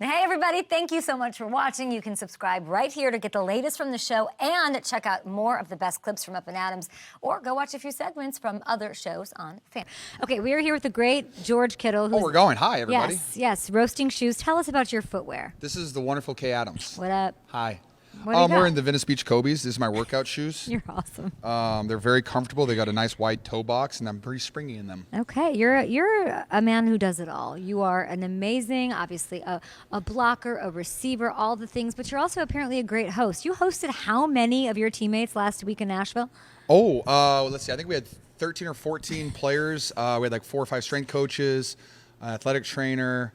Hey, everybody. Thank you so much for watching. You can subscribe right here to get the latest from the show and check out more of the best clips from Up and Adams, or go watch a few segments from other shows on Fan. Okay, we are here with the great George Kittle. We're going. Hi, everybody. Yes, roasting shoes. Tell us about your footwear. This is the wonderful Kay Adams. What up? Hi. What do you I'm got? wearing the Venice Beach Kobe's. This is my workout shoes. You're awesome. They're very comfortable. They got a nice wide toe box, and I'm pretty springy in them. Okay, you're a man who does it all. You are an amazing, obviously, a blocker, a receiver, all the things, but you're also apparently a great host. You hosted how many of your teammates last week in Nashville? Oh, let's see. I think we had 13 or 14 players. We had like 4 or 5 strength coaches, an athletic trainer,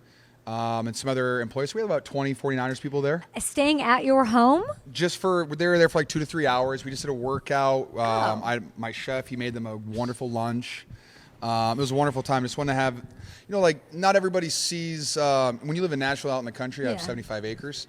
and some other employees. So we had about 20, 49ers people there. Staying at your home? They were there for like 2 to 3 hours. We just did a workout. My chef, he made them a wonderful lunch. It was a wonderful time. Just want to have, like not everybody sees, when you live in Nashville out in the country, I have 75 acres.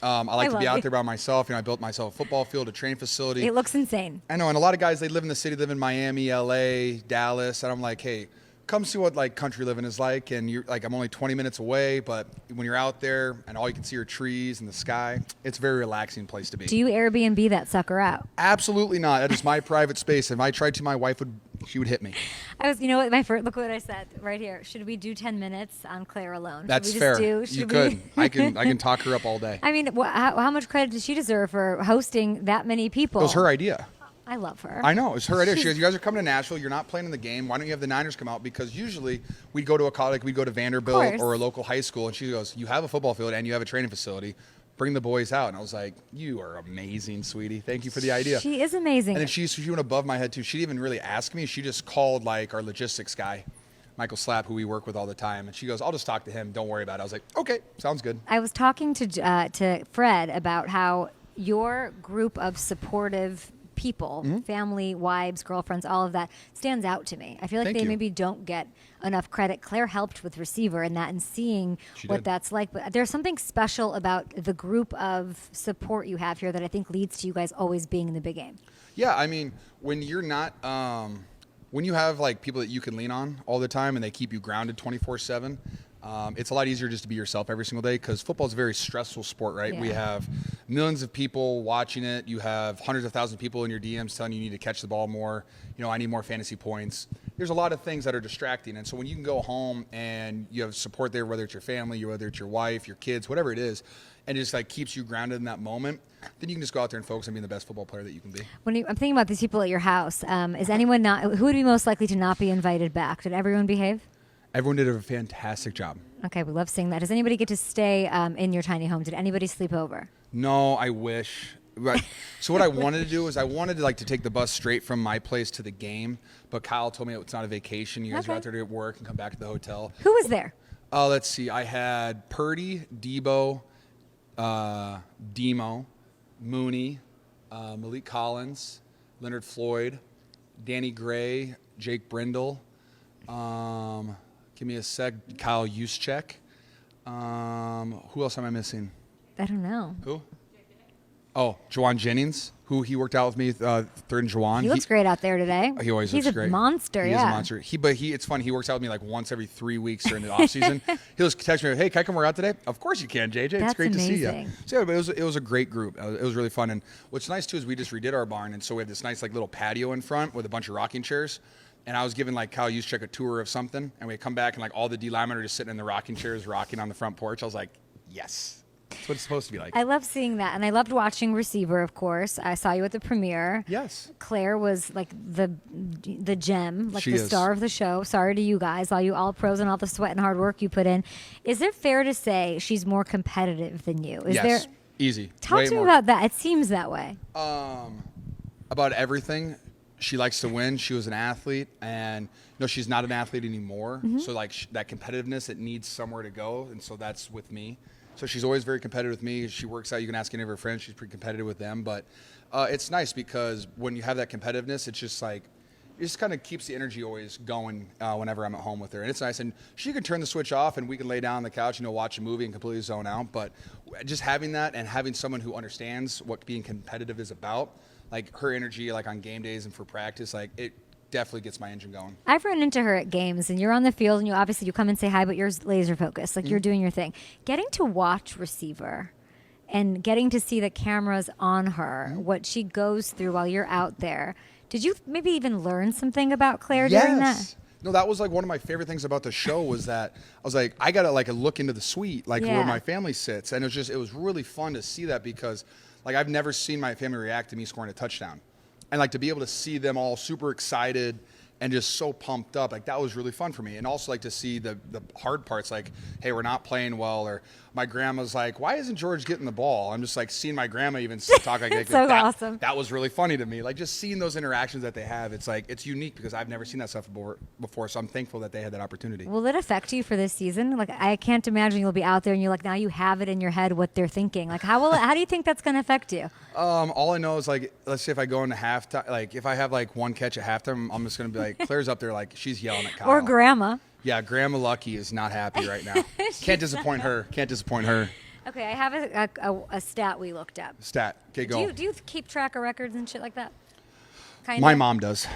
I like to be out there by myself. I built myself a football field, a training facility. It looks insane. I know, and a lot of guys, they live in the city, live in Miami, LA, Dallas, and I'm like, hey, come see what like country living is like. And you're like, I'm only 20 minutes away, but when you're out there and all you can see are trees and the sky, it's a very relaxing place to be. Do you Airbnb that sucker out? Absolutely not. That is my private space. If I tried to, my wife would hit me. Look what I said right here. Should we do 10 minutes on Claire alone? That's fair. You could. I can talk her up all day. I mean, how much credit does she deserve for hosting that many people? It was her idea. I love her. I know. It's her idea. She goes, you guys are coming to Nashville. You're not playing in the game. Why don't you have the Niners come out? Because usually we'd go to a college, we'd go to Vanderbilt or a local high school. And she goes, you have a football field and you have a training facility. Bring the boys out. And I was like, you are amazing, sweetie. Thank you for the idea. She is amazing. And then she went above my head, too. She didn't even really ask me. She just called, like, our logistics guy, Michael Slapp, who we work with all the time. And she goes, I'll just talk to him. Don't worry about it. I was like, okay, sounds good. I was talking to Fred about how your group of supportive people, family, wives, girlfriends, all of that stands out to me. I feel like maybe don't get enough credit. Claire helped with receiver and that, and seeing what that's like. But there's something special about the group of support you have here that I think leads to you guys always being in the big game. Yeah, I mean, when you're not, when you have like people that you can lean on all the time and they keep you grounded 24/7, it's a lot easier just to be yourself every single day, because football is a very stressful sport, right? Yeah. We have millions of people watching it. You have hundreds of thousands of people in your DMs telling you need to catch the ball more. I need more fantasy points. There's a lot of things that are distracting. And so when you can go home and you have support there, whether it's your family, whether it's your wife, your kids, whatever it is, and it just like keeps you grounded in that moment, then you can just go out there and focus on being the best football player that you can be. I'm thinking about these people at your house. Is anyone who would be most likely to not be invited back? Did everyone behave? Everyone did a fantastic job. Okay, we love seeing that. Does anybody get to stay in your tiny home? Did anybody sleep over? No, I wish. Right. So what I wanted to do is I wanted to take the bus straight from my place to the game, but Kyle told me it's not a vacation. You guys are out there to work and come back to the hotel. Who was there? Let's see. I had Purdy, Debo, Demo, Mooney, Malik Collins, Leonard Floyd, Danny Gray, Jake Brindle. Give me a sec. Kyle Juszczyk. Who else am I missing? I don't know. Who? Oh, Juwan Jennings, who he worked out with me, third and Juwan. He looks great out there today. He always looks great. He's a monster, He is a monster. It's funny. He works out with me like once every 3 weeks during the off season. He'll just text me, hey, can I come work out today? Of course you can, JJ. It's great to see you. So yeah, but it was a great group. It was really fun. And what's nice too is we just redid our barn, and so we have this nice like little patio in front with a bunch of rocking chairs. And I was giving like Kyle Juszczyk a tour of something, and we come back and like all the D linemen are just sitting in the rocking chairs, rocking on the front porch. I was like, yes. That's what it's supposed to be like. I love seeing that. And I loved watching receiver, of course. I saw you at the premiere. Yes. Claire was like the gem, like the star of the show. Sorry to you guys, all pros and all the sweat and hard work you put in. Is it fair to say she's more competitive than you? Yes. Easy. Talk to me about that. It seems that way. About everything. She likes to win. She was an athlete, and she's not an athlete anymore. So like that competitiveness, it needs somewhere to go, and so that's with me. So she's always very competitive with me. She works out. You can ask any of her friends. She's pretty competitive with them. But it's nice because when you have that competitiveness, it's just like it just kind of keeps the energy always going whenever I'm at home with her. And it's nice. And she can turn the switch off, and we can lay down on the couch, watch a movie and completely zone out. But just having that and having someone who understands what being competitive is about, like her energy, like on game days and for practice, like it definitely gets my engine going. I've run into her at games, and you're on the field, and you come and say hi, but you're laser focused, like you're doing your thing. Getting to watch receiver and getting to see the cameras on her, what she goes through while you're out there. Did you maybe even learn something about Claire during that? No, that was like one of my favorite things about the show was that I was like, I got to like a look into the suite, like where my family sits. And it was really fun to see that because like I've never seen my family react to me scoring a touchdown. And like to be able to see them all super excited and just so pumped up, like that was really fun for me. And also like to see the hard parts, like, hey, we're not playing well, or my grandma's like, why isn't George getting the ball? I'm just like seeing my grandma even talk like that. So awesome. That was really funny to me. Like just seeing those interactions that they have, it's like, it's unique because I've never seen that stuff before. So I'm thankful that they had that opportunity. Will it affect you for this season? Like I can't imagine you'll be out there and you're like, now you have it in your head what they're thinking. Like how do you think that's going to affect you? All I know is like, let's say if I go into halftime, like if I have like one catch at halftime, I'm just going to be like, Claire's up there like she's yelling at Kyle. Or grandma. Yeah, Grandma Lucky is not happy right now. Can't disappoint her. Okay, I have a stat we looked up. Okay, go. Do you keep track of records and shit like that? Kinda? My mom does.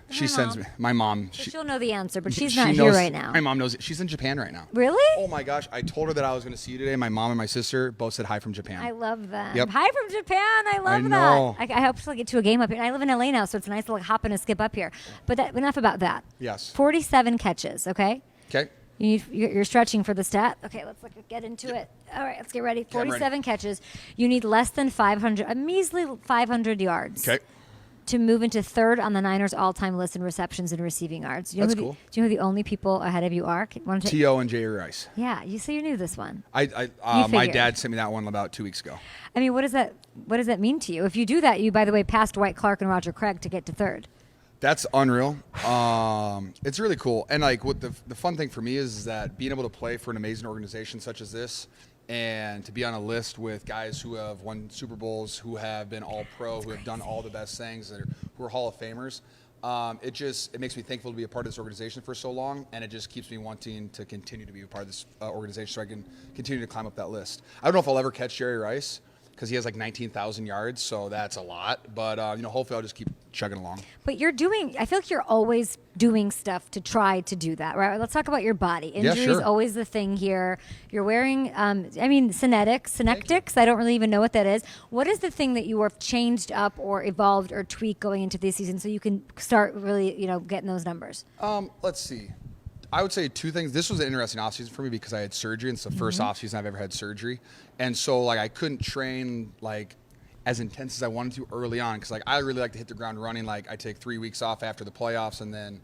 She sends me. My mom. So she'll know the answer, but she's not here right now. My mom knows it. She's in Japan right now. Really? Oh my gosh! I told her that I was going to see you today. My mom and my sister both said hi from Japan. I love that. Yep. Hi from Japan. I love know. that. I hope to get to a game up here. I live in LA now, so it's nice to like hop and a skip up here. But enough about that. Yes. 47 catches. Okay. Okay. You're stretching for the stat. Okay, let's get into it. All right, let's get ready. 47 catches. You need less than 500, a measly 500 yards. Okay. To move into third on the Niners all-time list in receptions and receiving yards. That's cool. Do you know who the only people ahead of you are? T.O. and Jerry Rice. Yeah, you knew this one. My dad sent me that one about 2 weeks ago. I mean, what does that mean to you? If you do that, you, by the way, passed Dwight Clark and Roger Craig to get to third. That's unreal. It's really cool. And like what the fun thing for me is that being able to play for an amazing organization such as this and to be on a list with guys who have won Super Bowls, who have been all pro, who have done all the best things, who are Hall of Famers. It makes me thankful to be a part of this organization for so long, and it just keeps me wanting to continue to be a part of this organization so I can continue to climb up that list. I don't know if I'll ever catch Jerry Rice because he has like 19,000 yards, so that's a lot. But hopefully I'll just keep chugging along. But I feel like you're always doing stuff to try to do that, right? Let's talk about your body. Injury is always the thing here. You're wearing, synectics. I don't really even know what that is. What is the thing that you have changed up or evolved or tweaked going into this season so you can start really, getting those numbers? Let's see. I would say two things. This was an interesting offseason for me because I had surgery, and it's the first offseason I've ever had surgery. And so, like, I couldn't train, like, as intense as I wanted to early on because, like, I really like to hit the ground running. Like, I take 3 weeks off after the playoffs, and then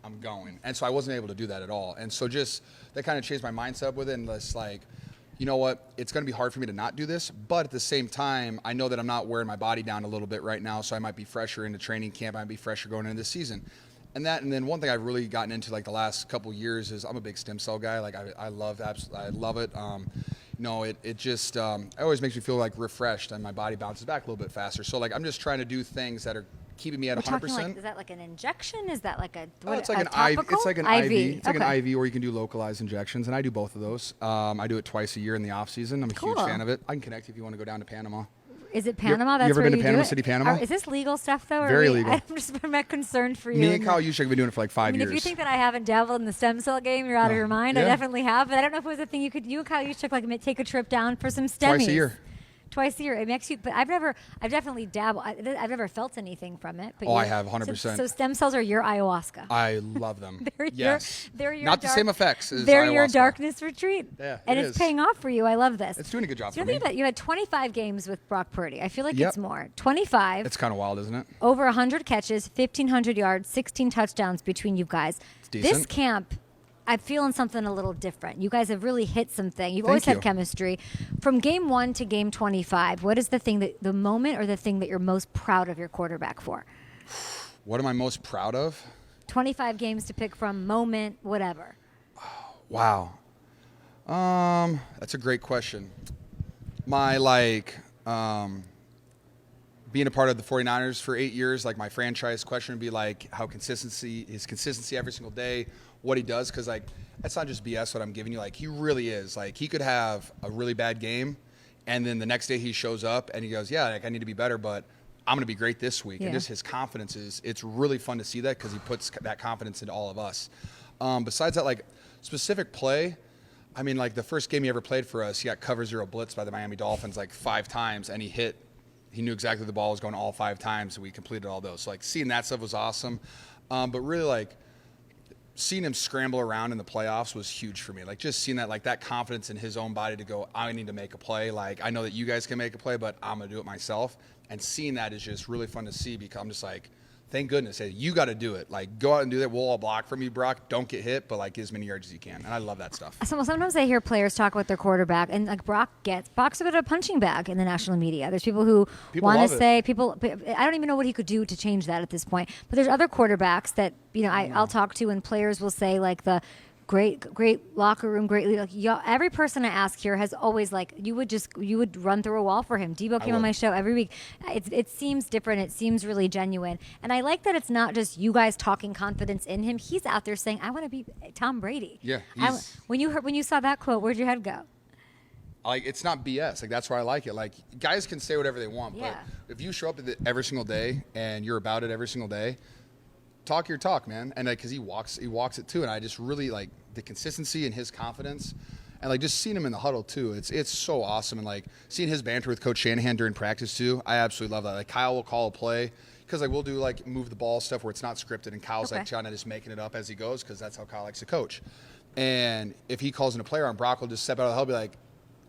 I'm going. And so I wasn't able to do that at all. And so just that kind of changed my mindset with it. And it's like, you know what? It's going to be hard for me to not do this. But at the same time, I know that I'm not wearing my body down a little bit right now, so I might be fresher into training camp. I might be fresher going into the season. And then one thing I've really gotten into like the last couple of years is I'm a big stem cell guy. Like I love it. It just it always makes me feel like refreshed and my body bounces back a little bit faster. So like I'm just trying to do things that are keeping me at 100%. Is that like an injection? Is that like it's like an IV. It's like an IV. It's like an IV, or you can do localized injections, and I do both of those. I do it twice a year in the off season. I'm a huge fan of it. I can connect you if you want to go down to Panama. Is it Panama? You ever been to Panama City, Panama? Is this legal stuff, though? Very legal. I'm just concerned for you. Me and Kyle usually have been doing it for like 5 years. If you think that I haven't dabbled in the stem cell game, you're out of your mind. Yeah. I definitely have, but I don't know if it was a thing you and Kyle used to take a trip down for some stemmies. Twice a year. It makes you, but I've definitely dabbled. I've never felt anything from it. But I have 100%. So stem cells are your ayahuasca. I love them. they're your not the same effects as they're ayahuasca. Your darkness retreat. Yeah, and it's paying off for you. I love this. It's doing a good job so for me. You had 25 games with Brock Purdy. I feel like it's more. 25. It's kind of wild, isn't it? Over 100 catches, 1,500 yards, 16 touchdowns between you guys. It's decent. This camp, I'm feeling something a little different. You guys have really hit something. You've always had chemistry. From game 1 to game 25, what is the moment or the thing that you're most proud of your quarterback for? What am I most proud of? 25 games to pick from, moment, whatever. Wow. That's a great question. My, being a part of the 49ers for 8 years, like my franchise question would be like his consistency every single day, what he does, because like that's not just BS what I'm giving you. Like he really is. Like he could have a really bad game, and then the next day he shows up and he goes, yeah, like I need to be better, but I'm going to be great this week. Yeah. And just his confidence it's really fun to see that because he puts that confidence into all of us. Besides that, like, specific play, I mean, like, the first game he ever played for us, he got cover 0 blitz by the Miami Dolphins like 5 times, and he knew exactly the ball was going all 5 times, and we completed all those. So, like, seeing that stuff was awesome. But really, like, seeing him scramble around in the playoffs was huge for me. Like, just seeing that, like, that confidence in his own body to go, I need to make a play. Like, I know that you guys can make a play, but I'm going to do it myself. And seeing that is just really fun to see because I'm just like, thank goodness. Hey, you got to do it. Like, go out and do that. We'll all block from you, Brock. Don't get hit, but, like, get as many yards as you can. And I love that stuff. So sometimes I hear players talk about their quarterback, and like Brock's a bit of a punching bag in the national media. There's people who want to say I don't even know what he could do to change that at this point. But there's other quarterbacks that I'll talk to, and players will say like the great locker room, great leader. Like, every person I ask here has always like you would run through a wall for him. Debo came on my show every week. It seems different. It seems really genuine, and I like that it's not just you guys talking confidence in him. He's out there saying, "I want to be Tom Brady." Yeah. When you saw that quote, where'd your head go? Like, it's not BS. Like, that's why I like it. Like, guys can say whatever they want, Yeah. but if you show up every single day and you're about it every single day, talk your talk, man. And because he walks it too, and I just really like the consistency and his confidence, and like just seeing him in the huddle too. It's so awesome, and like seeing his banter with Coach Shanahan during practice too. I absolutely love that. Like, Kyle will call a play because like we'll do like move the ball stuff where it's not scripted, and Kyle's like trying to just making it up as he goes because that's how Kyle likes to coach. And if he calls in a player on, Brock will just step out of the huddle, be like,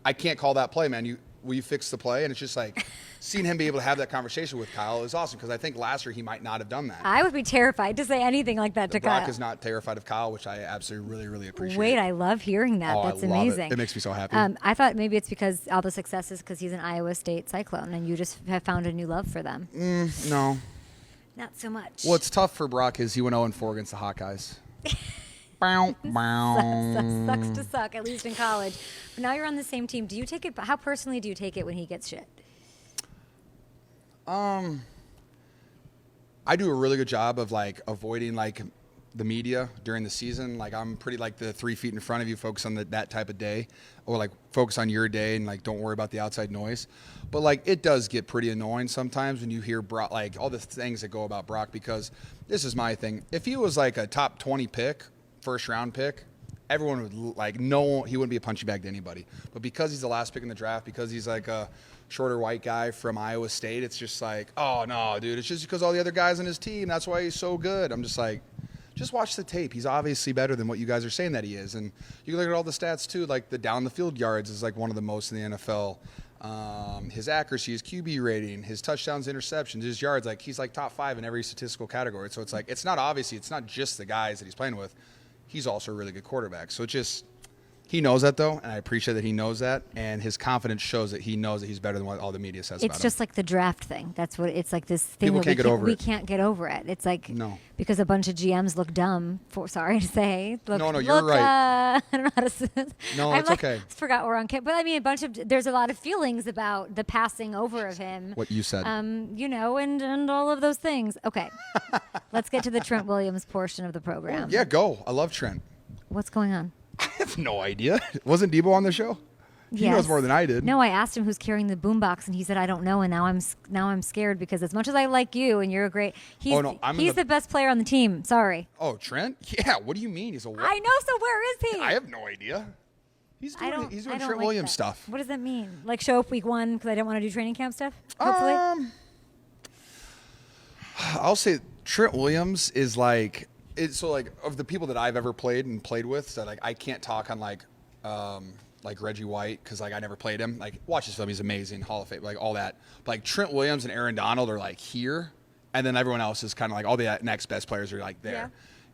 I can't call that play, man. Will you fix the play? And it's just like seeing him be able to have that conversation with Kyle is awesome because I think last year he might not have done that. I would be terrified to say anything like that to Kyle. Brock is not terrified of Kyle, which I absolutely really, really appreciate. Wait, I love hearing that. That's amazing. It makes me so happy. I thought maybe it's because all the success is because he's an Iowa State Cyclone and you just have found a new love for them. No. Not so much. What's tough for Brock is he went 0-4 against the Hawkeyes. Bow, bow. Sucks to suck, at least in college. But now you're on the same team. Do you take it? How personally do you take it when he gets shit? I do a really good job of like avoiding like the media during the season. Like, I'm pretty like the 3 feet in front of you, focus on that type of day, or like focus on your day and like don't worry about the outside noise. But like it does get pretty annoying sometimes when you hear Brock, like all the things that go about Brock, because this is my thing. If he was like a top 20 pick, first round pick, everyone would like know he wouldn't be a punching bag to anybody. But because he's the last pick in the draft, because he's like a shorter white guy from Iowa State, it's just like, oh no, dude, it's just because all the other guys on his team, that's why he's so good. I'm just like, just watch the tape. He's obviously better than what you guys are saying that he is. And you can look at all the stats too, like the down the field yards is like one of the most in the NFL. His accuracy, his QB rating, his touchdowns, interceptions, his yards, like he's like top 5 in every statistical category. So it's like, it's not just the guys that he's playing with. He's also a really good quarterback. So it just, he knows that though, and I appreciate that he knows that, and his confidence shows that he knows that he's better than what all the media says about him. It's just like the draft thing. That's what it's like. This thing People that can't get over we it. can't get over it. It's like No. because a bunch of GMs look dumb. Sorry to say. No, you're right. I don't know how to say this. No, I'm it's like, okay. Forgot we're on camera. But I mean, there's a lot of feelings about the passing over of him. What you said. And all of those things. Okay, let's get to the Trent Williams portion of the program. Yeah, go. I love Trent. What's going on? I have no idea. Wasn't Debo on the show? He knows more than I did. No, I asked him who's carrying the boombox, and he said I don't know. And now I'm scared because as much as I like you and you're a great, he's the best player on the team. Sorry. Oh, Trent? Yeah. What do you mean? He's a. I know. So where is he? I have no idea. He's doing Trent Williams stuff. What does that mean? Like show up week 1 because I don't want to do training camp stuff? Hopefully. I'll say Trent Williams is like. So like of the people that I've ever played with, so like I can't talk on like Reggie White because like I never played him. Like watch his film, he's amazing, Hall of Fame, like all that. But like Trent Williams and Aaron Donald are like here, and then everyone else is kind of like all the next best players are like there. Yeah.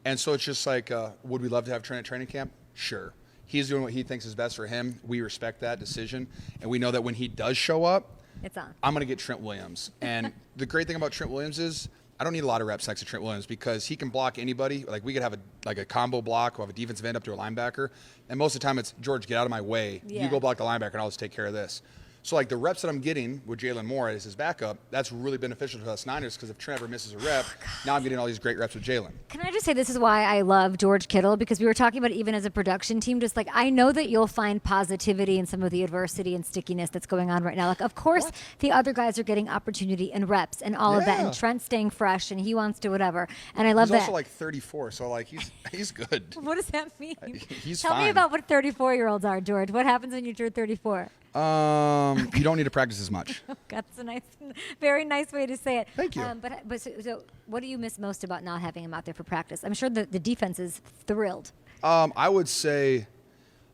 And so it's just like, would we love to have Trent at training camp? Sure. He's doing what he thinks is best for him. We respect that decision, and we know that when he does show up, it's on. I'm gonna get Trent Williams. And the great thing about Trent Williams is, I don't need a lot of reps next to Trent Williams because he can block anybody. Like we could have a combo block. We'll have a defensive end up to a linebacker. And most of the time it's, George, get out of my way. Yeah. You go block the linebacker and I'll just take care of this. So like the reps that I'm getting with Jalen Moore as his backup, that's really beneficial to us Niners because if Trent ever misses a rep, now I'm getting all these great reps with Jalen. Can I just say this is why I love George Kittle, because we were talking about it even as a production team, just like I know that you'll find positivity in some of the adversity and stickiness that's going on right now. Like, of course, the other guys are getting opportunity and reps and all of that, and Trent's staying fresh and he wants to whatever. And I love that. He's also like 34, so like he's good. What does that mean? He's Tell fine. me about what 34-year-olds are, George. What happens when you turn 34? You don't need to practice as much. That's a very nice way to say it. Thank you. But so what do you miss most about not having him out there for practice? I'm sure the defense is thrilled. I would say,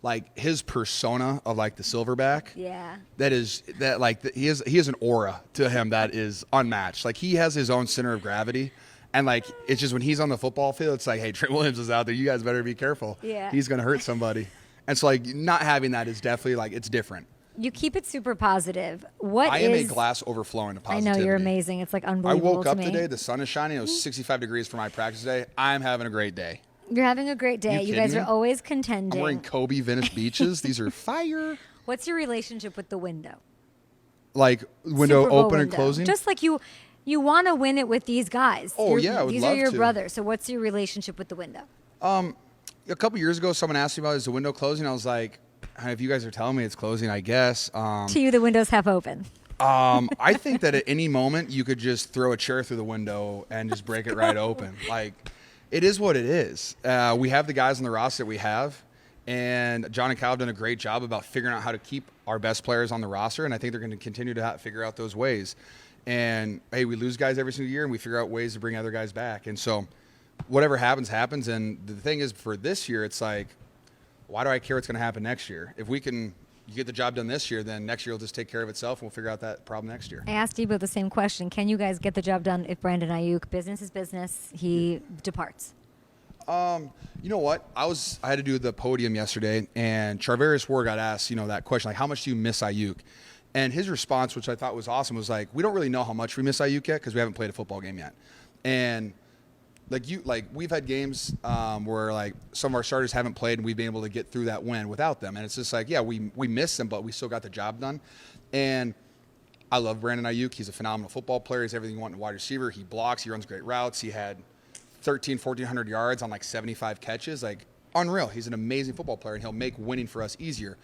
like his persona of like the silverback. Yeah. He has an aura to him that is unmatched. Like he has his own center of gravity. And, like, it's just when he's on the football field, it's like, hey, Trent Williams is out there. You guys better be careful. Yeah. He's going to hurt somebody. And so, like, not having that is definitely, like, it's different. You keep it super positive. I am a glass overflowing to positivity. I know, you're amazing. It's, like, unbelievable I woke up to me. today. The sun is shining. It was 65 degrees for my practice today. I'm having a great day. You're having a great day. You guys are always contending. I'm wearing Kobe Venice Beaches. These are fire. What's your relationship with the window? Like, window open and closing? Just like you want to win it with these guys. Oh, yeah, I would These love are your to. brothers. So what's your relationship with the window? A couple years ago, someone asked me about is the window closing. I was like, if you guys are telling me it's closing, I guess. To you, the window's half open. I think that at any moment you could just throw a chair through the window and just break it right open. Like, it is what it is. We have the guys on the roster that we have, and John and Kyle have done a great job about figuring out how to keep our best players on the roster, and I think they're going to continue to figure out those ways. And, hey, we lose guys every single year, and we figure out ways to bring other guys back. And so whatever happens, happens. And the thing is, for this year, it's like, why do I care what's going to happen next year? If we can get the job done this year, then next year will just take care of itself, and we'll figure out that problem next year. I asked Debo the same question. Can you guys get the job done if Brandon Aiyuk, business is business, he departs? You know what? I had to do the podium yesterday, and Charvarius Ward got asked, that question, like, how much do you miss Aiyuk? And his response, which I thought was awesome, was like, we don't really know how much we miss Aiyuk yet because we haven't played a football game yet. And we've had games where like some of our starters haven't played and we've been able to get through that win without them. And it's just like, yeah, we miss them, but we still got the job done. And I love Brandon Aiyuk. He's a phenomenal football player. He's everything you want in a wide receiver. He blocks. He runs great routes. He had 1,400 yards on like 75 catches. Like, unreal. He's an amazing football player, and he'll make winning for us easier.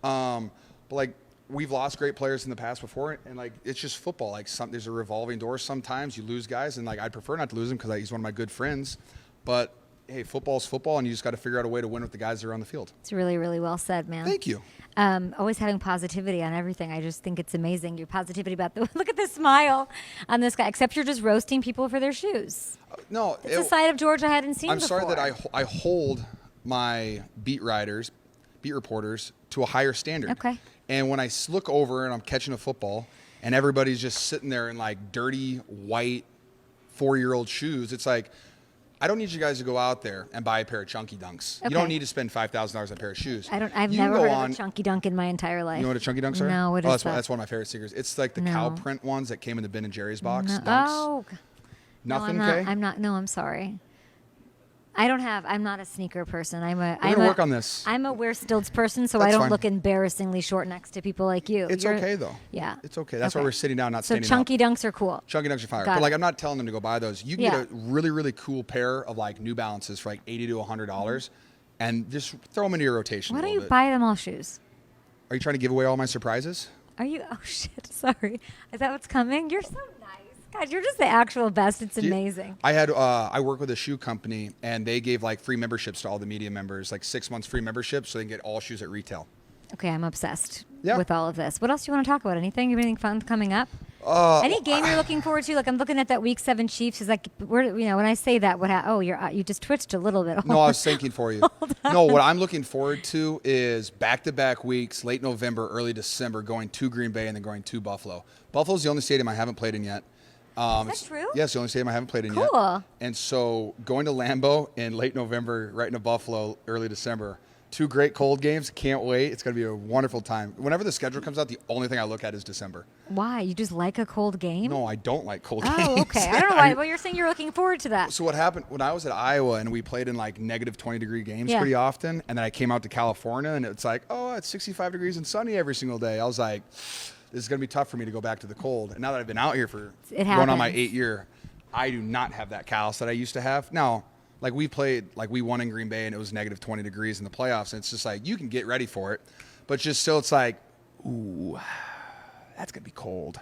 But like, we've lost great players in the past before, and like, it's just football. Like, there's a revolving door. Sometimes you lose guys, and like, I'd prefer not to lose him because he's one of my good friends. But hey, football's football, and you just got to figure out a way to win with the guys that are on the field. It's really, really well said, man. Thank you. Always having positivity on everything. I just think it's amazing. Your positivity about look at the smile on this guy. Except you're just roasting people for their shoes. No, it's a side of George I hadn't seen before. I'm sorry that I hold my beat reporters to a higher standard. Okay. And when I look over and I'm catching a football and everybody's just sitting there in like dirty white 4-year-old shoes, it's like, I don't need you guys to go out there and buy a pair of Chunky Dunks. Okay. You don't need to spend $5,000 on a pair of shoes. I've never heard of a Chunky Dunk in my entire life. You know what a Chunky Dunks are? No, what is that? That's one of my favorite sneakers. It's like the cow print ones that came in the Ben and Jerry's box. No. Dunks. Oh. Nothing, no, Kay? I'm sorry. I'm not a sneaker person. We're going to work on this. I'm a wear stilts person, so That's I don't fine. look embarrassingly short next to people like you. It's okay, though. Yeah. It's okay. That's why we're sitting down, not standing up. So Chunky Dunks are cool. Chunky Dunks are fire. Got But like, it. I'm not telling them to go buy those. You can get a really, really cool pair of like New Balances for like $80 to $100 and just throw them into your rotation. Why don't you buy them all shoes? Are you trying to give away all my surprises? Are you? Oh, shit. Sorry. Is that what's coming? You're so nice. God, you're just the actual best. It's amazing. I work with a shoe company, and they gave like free memberships to all the media members, like 6 months free memberships, so they can get all shoes at retail. Okay, I'm obsessed with all of this. What else do you want to talk about? Anything? Anything fun coming up? Any game you're looking forward to? Like, I'm looking at that Week 7 Chiefs. Is like, when I say that, you just twitched a little bit. No, I was thinking for you. No, what I'm looking forward to is back-to-back weeks, late November, early December, going to Green Bay and then going to Buffalo. Buffalo's the only stadium I haven't played in yet. Is that true? Yes, it's the only stadium I haven't played in yet. Cool. And so going to Lambeau in late November, right into Buffalo, early December, 2 great cold games. Can't wait. It's going to be a wonderful time. Whenever the schedule comes out, the only thing I look at is December. Why? You just like a cold game? No, I don't like cold games. Oh, okay. I don't know why. Well, you're saying you're looking forward to that. So what happened when I was at Iowa and we played in like negative 20-degree games pretty often, and then I came out to California and it's like, oh, it's 65 degrees and sunny every single day. I was like, this is going to be tough for me to go back to the cold. And now that I've been out here for going on my 8th year, I do not have that callus that I used to have. Now, like we won in Green Bay and it was negative 20 degrees in the playoffs. And it's just like, you can get ready for it. But just still, it's like, ooh, that's going to be cold.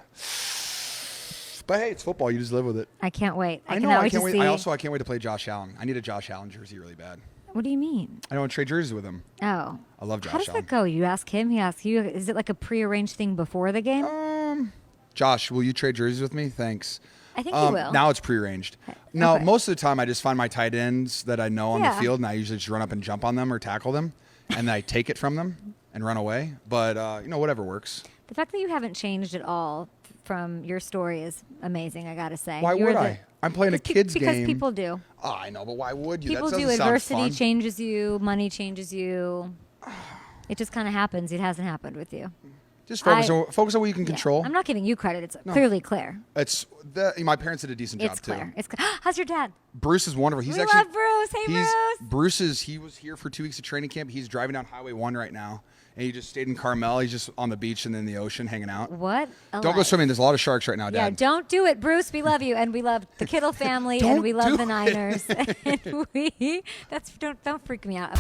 But hey, it's football. You just live with it. I can't wait. I know. I can't wait. I can't wait to play Josh Allen. I need a Josh Allen jersey really bad. What do you mean? I don't want to trade jerseys with him. Oh. I love Josh Allen. How does that go? You ask him, he asks you. Is it like a prearranged thing before the game? Josh, will you trade jerseys with me? Thanks. I think he will. Now it's prearranged. Now, most of the time, I just find my tight ends that I know on the field, and I usually just run up and jump on them or tackle them, and then I take it from them and run away. But, whatever works. The fact that you haven't changed at all from your story is amazing, I got to say. Why would I? I'm playing a kids game. Because people do. Oh, I know, but why would you? People do. Adversity changes you. Money changes you. It just kind of happens. It hasn't happened with you. Just focus on what you can control. I'm not giving you credit. It's clearly Claire. My parents did a decent job Claire. too. It's Claire. How's your dad? Bruce is wonderful. We love Bruce. Hey, Bruce. He was here for 2 weeks of training camp. He's driving down Highway 1 right now. And he just stayed in Carmel. He's just on the beach and in the ocean hanging out. What? Don't go swimming. There's a lot of sharks right now, Dad. Yeah, don't do it, Bruce. We love you, and we love the Kittle family, and we love the Niners. And don't freak me out.